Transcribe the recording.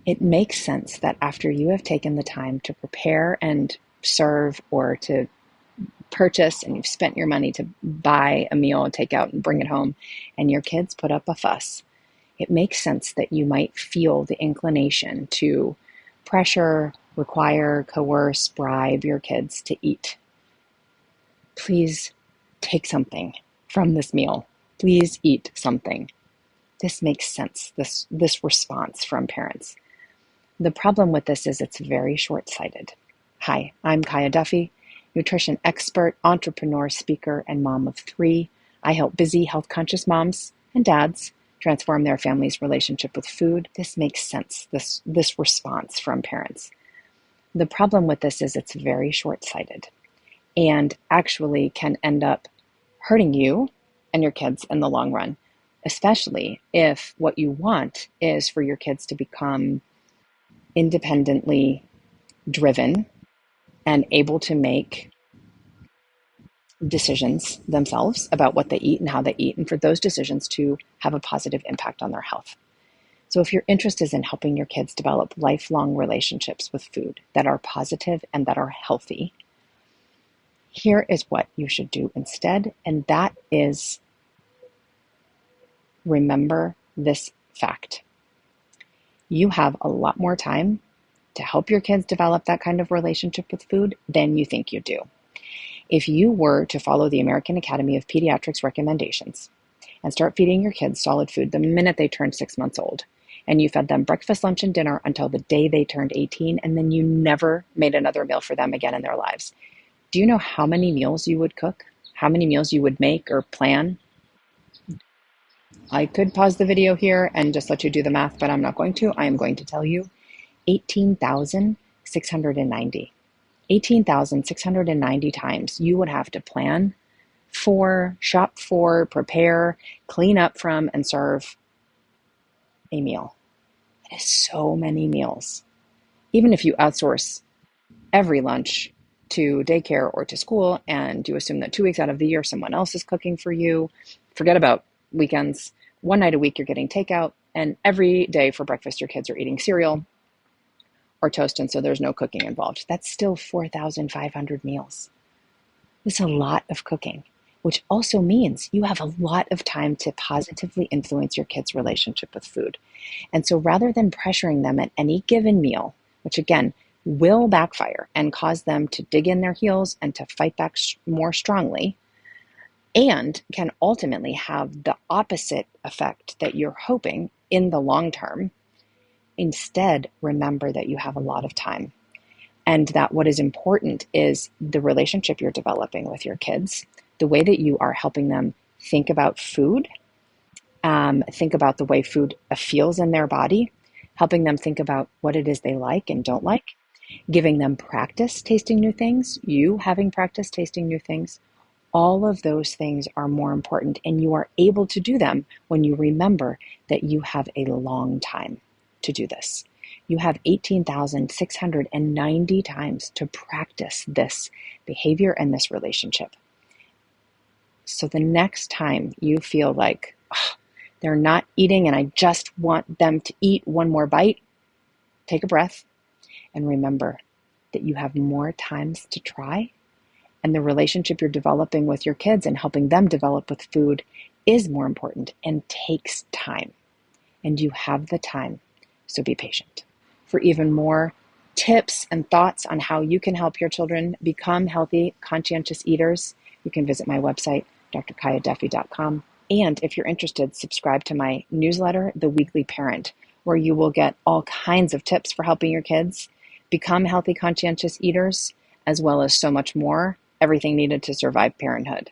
It makes sense that after you have taken the time to prepare and serve or to purchase and you've spent your money to buy a meal and take out and bring it home and your kids put up a fuss, it makes sense that you might feel the inclination to pressure, require, coerce, bribe your kids to eat. Please take something from this meal. Please eat something. This makes sense, this response from parents. The problem with this is it's very short-sighted. Hi, I'm Kiyah Duffey, nutrition expert, entrepreneur, speaker, and mom of 3. I help busy, health-conscious moms and dads transform their family's relationship with food. This makes sense, this response from parents. The problem with this is it's very short-sighted and actually can end up hurting you and your kids in the long run, especially if what you want is for your kids to become independently driven and able to make decisions themselves about what they eat and how they eat, and for those decisions to have a positive impact on their health. So if your interest is in helping your kids develop lifelong relationships with food that are positive and that are healthy, here is what you should do instead, and that is remember this fact. You have a lot more time to help your kids develop that kind of relationship with food than you think you do. If you were to follow the American Academy of Pediatrics recommendations and start feeding your kids solid food the minute they turned 6 months old, and you fed them breakfast, lunch, and dinner until the day they turned 18, and then you never made another meal for them again in their lives, do you know how many meals you would cook? How many meals you would make or plan? I could pause the video here and just let you do the math, but I'm not going to. I am going to tell you 18,690. 18,690 times you would have to plan for, shop for, prepare, clean up from, and serve a meal. It is so many meals. Even if you outsource every lunch to daycare or to school and you assume that 2 weeks out of the year someone else is cooking for you, forget about weekends. One night a week you're getting takeout, and every day for breakfast your kids are eating cereal or toast, and so there's no cooking involved. That's still 4,500 meals. This is a lot of cooking, which also means you have a lot of time to positively influence your kids' relationship with food. And so rather than pressuring them at any given meal, which again will backfire and cause them to dig in their heels and to fight back more strongly, and can ultimately have the opposite effect that you're hoping in the long term, instead, remember that you have a lot of time and that what is important is the relationship you're developing with your kids, the way that you are helping them think about food, think about the way food feels in their body, helping them think about what it is they like and don't like, giving them practice tasting new things, you having practice tasting new things. All of those things are more important, and you are able to do them when you remember that you have a long time to do this. You have 18,690 times to practice this behavior and this relationship. So the next time you feel like they're not eating and I just want them to eat one more bite, take a breath and remember that you have more times to try, and the relationship you're developing with your kids and helping them develop with food is more important and takes time. And you have the time, so be patient. For even more tips and thoughts on how you can help your children become healthy, conscientious eaters, you can visit my website, drkiyahduffey.com. And if you're interested, subscribe to my newsletter, The Weekly Parent, where you will get all kinds of tips for helping your kids become healthy, conscientious eaters, as well as so much more, everything needed to survive parenthood.